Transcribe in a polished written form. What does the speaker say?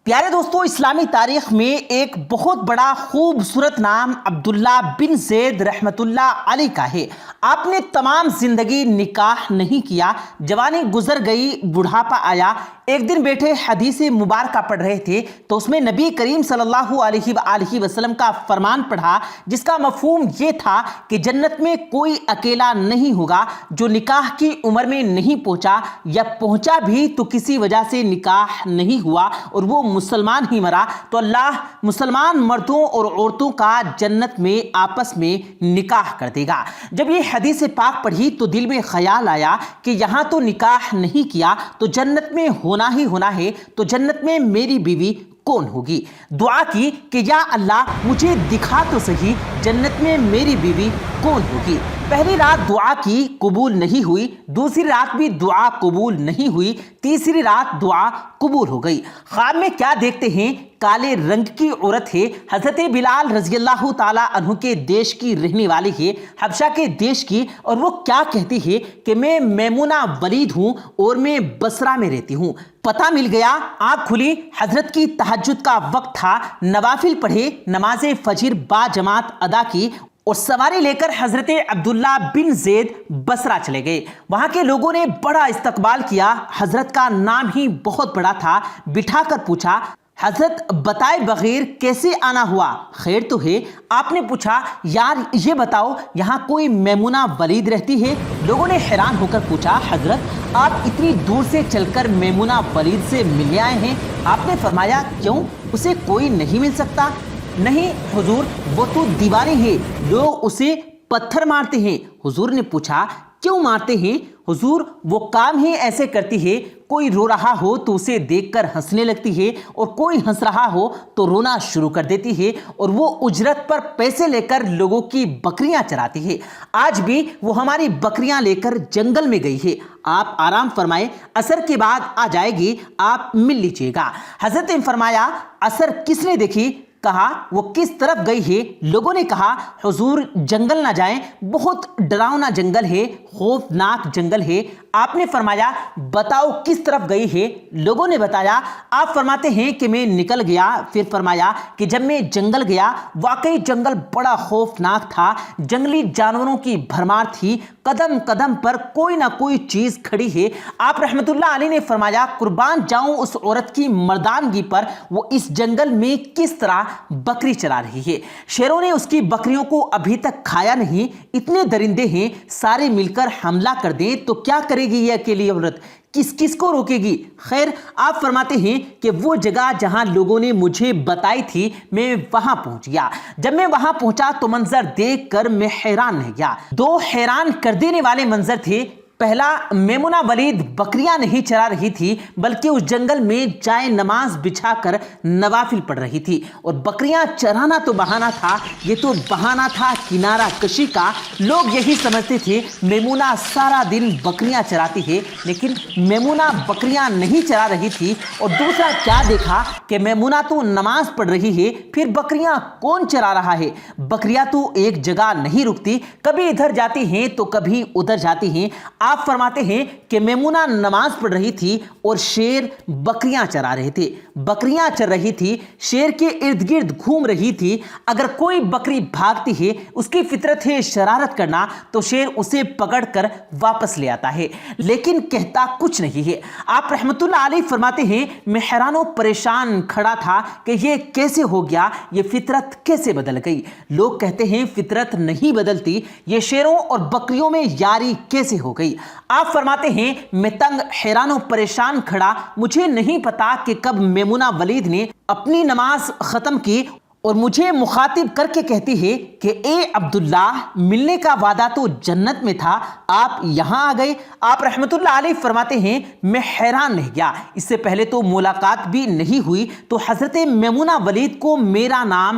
پیارے دوستو، اسلامی تاریخ میں ایک بہت بڑا خوبصورت نام عبداللہ بن زید رحمت اللہ علیہ کا ہے۔ آپ نے تمام زندگی نکاح نہیں کیا، جوانی گزر گئی، بڑھاپا آیا۔ ایک دن بیٹھے حدیث مبارکہ پڑھ رہے تھے تو اس میں نبی کریم صلی اللہ علیہ وآلہ وسلم کا فرمان پڑھا، جس کا مفہوم یہ تھا کہ جنت میں کوئی اکیلا نہیں ہوگا جو نکاح کی عمر میں نہیں پہنچا، یا پہنچا بھی تو کسی وجہ سے نکاح نہیں ہوا اور وہ مسلمان ہی مرا، تو اللہ مسلمان مردوں اور عورتوں کا جنت میں آپس میں نکاح کر دے گا۔ جب یہ حدیث پاک پڑھی تو دل میں خیال آیا کہ یہاں تو نکاح نہیں کیا تو جنت میں ہونا ہی ہونا ہے، تو جنت میں میری بیوی کون ہوگی؟ دعا کی کہ یا اللہ مجھے دکھا تو صحیح جنت میں میری بیوی کون ہوگی۔ پہلی رات دعا کی، قبول نہیں ہوئی، دوسری رات بھی دعا قبول نہیں ہوئی، تیسری رات دعا قبول ہو گئی۔ خواب میں کیا دیکھتے ہیں؟ کالے رنگ کی عورت ہے، حضرت بلال رضی اللہ تعالی عنہ کے دیش کی رہنے والی ہے، حبشہ کے دیش کی، اور وہ کیا کہتی ہے کہ میں میمونہ ولید ہوں اور میں بصرہ میں رہتی ہوں۔ پتہ مل گیا، آنکھ کھلی، حضرت کی تہجد کا وقت تھا، نوافل پڑھے، نماز فجر با جماعت ادا کی اور سواری لے کر حضرت عبداللہ بن زید بصرہ چلے گئے۔ وہاں کے لوگوں نے بڑا استقبال کیا، حضرت کا نام ہی بہت بڑا تھا۔ بٹھا کر پوچھا، حضرت بتائے بغیر کیسے آنا ہوا؟ خیر تو ہے؟ آپ نے پوچھا، یار یہ بتاؤ یہاں کوئی میمونہ ولید رہتی ہے؟ لوگوں نے حیران ہو کر پوچھا، حضرت آپ اتنی دور سے چل کر میمونہ ولید سے ملنے آئے ہیں؟ آپ نے فرمایا، کیوں، اسے کوئی نہیں مل سکتا؟ نہیں حضور، وہ تو دیوانی ہے، لوگ اسے پتھر مارتے ہیں۔ حضور نے پوچھا، کیوں مارتے ہیں؟ حضور، وہ کام ہی ایسے کرتی ہے، کوئی رو رہا ہو تو اسے دیکھ کر ہنسنے لگتی ہے، اور کوئی ہنس رہا ہو تو رونا شروع کر دیتی ہے، اور وہ اجرت پر پیسے لے کر لوگوں کی بکریاں چراتی ہے۔ آج بھی وہ ہماری بکریاں لے کر جنگل میں گئی ہے، آپ آرام فرمائے، عصر کے بعد آ جائے گی، آپ مل لیجیے گا۔ حضرت نے فرمایا، عصر کس نے دیکھی؟ کہا، وہ کس طرف گئی ہے؟ لوگوں نے کہا، حضور جنگل نہ جائیں، بہت ڈراؤنا جنگل ہے، خوفناک جنگل ہے۔ آپ نے فرمایا، بتاؤ کس طرف گئی ہے؟ لوگوں نے بتایا۔ آپ فرماتے ہیں کہ میں نکل گیا۔ پھر فرمایا کہ جب میں جنگل گیا، واقعی جنگل بڑا خوفناک تھا، جنگلی جانوروں کی بھرمار تھی، قدم قدم پر کوئی نہ کوئی چیز کھڑی ہے۔ آپ رحمت اللہ علیہ نے فرمایا، قربان جاؤں اس عورت کی مردانگی پر، وہ اس جنگل میں کس طرح بکری چرا رہی ہے۔ شیروں نے اس کی بکریوں کو ابھی تک کھایا نہیں، اتنے درندے ہیں، سارے مل کر حملہ کر دیں تو کیا کرے گی یہ اکیلی عورت؟ کس کس کو روکے گی؟ خیر، آپ فرماتے ہیں کہ وہ جگہ جہاں لوگوں نے مجھے بتائی تھی، میں وہاں پہنچ گیا۔ جب میں وہاں پہنچا تو منظر دیکھ کر میں حیران رہ گیا۔ دو حیران کر دینے والے منظر تھے۔ پہلا، میمونہ ولید بکریاں نہیں چرا رہی تھی، بلکہ اس جنگل میں جائے نماز بچھا کر نوافل پڑھ رہی تھی، اور بکریاں چرانا تو بہانہ تھا، یہ تو بہانہ تھا کنارہ کشی کا۔ لوگ یہی سمجھتے تھے میمونہ سارا دن بکریاں چراتی ہے، لیکن میمونہ بکریاں نہیں چرا رہی تھی۔ اور دوسرا کیا دیکھا کہ میمونہ تو نماز پڑھ رہی ہے، پھر بکریاں کون چرا رہا ہے؟ بکریاں تو ایک جگہ نہیں رکتی، کبھی ادھر جاتی ہیں تو کبھی ادھر جاتی ہیں۔ آپ فرماتے ہیں کہ میمونہ نماز پڑھ رہی تھی اور شیر بکریاں چرا رہے تھے، بکریاں چر رہی تھی، شیر کے ارد گرد گھوم رہی تھی۔ اگر کوئی بکری بھاگتی ہے، اس کی فطرت ہے شرارت کرنا، تو شیر اسے پکڑ کر واپس لے آتا ہے، لیکن کہتا کچھ نہیں ہے۔ آپ رحمت اللہ علیہ فرماتے ہیں، میں حیران و پریشان کھڑا تھا کہ یہ کیسے ہو گیا، یہ فطرت کیسے بدل گئی؟ لوگ کہتے ہیں فطرت نہیں بدلتی، یہ شیروں اور بکریوں میں یاری کیسے ہو گئی؟ آپ فرماتے ہیں، میں تنگ، حیران و پریشان کھڑا، مجھے نہیں پتا کہ کب میمونہ ولید نے اپنی نماز ختم کی اور مجھے مخاطب کر کے کہتی ہے کہ اے عبداللہ، ملنے کا وعدہ تو جنت میں تھا، آپ یہاں آ گئے۔ آپ رحمت اللہ علیہ فرماتے ہیں، میں حیران رہ گیا، اس سے پہلے تو ملاقات بھی نہیں ہوئی، تو حضرت میمونہ ولید کو میرا نام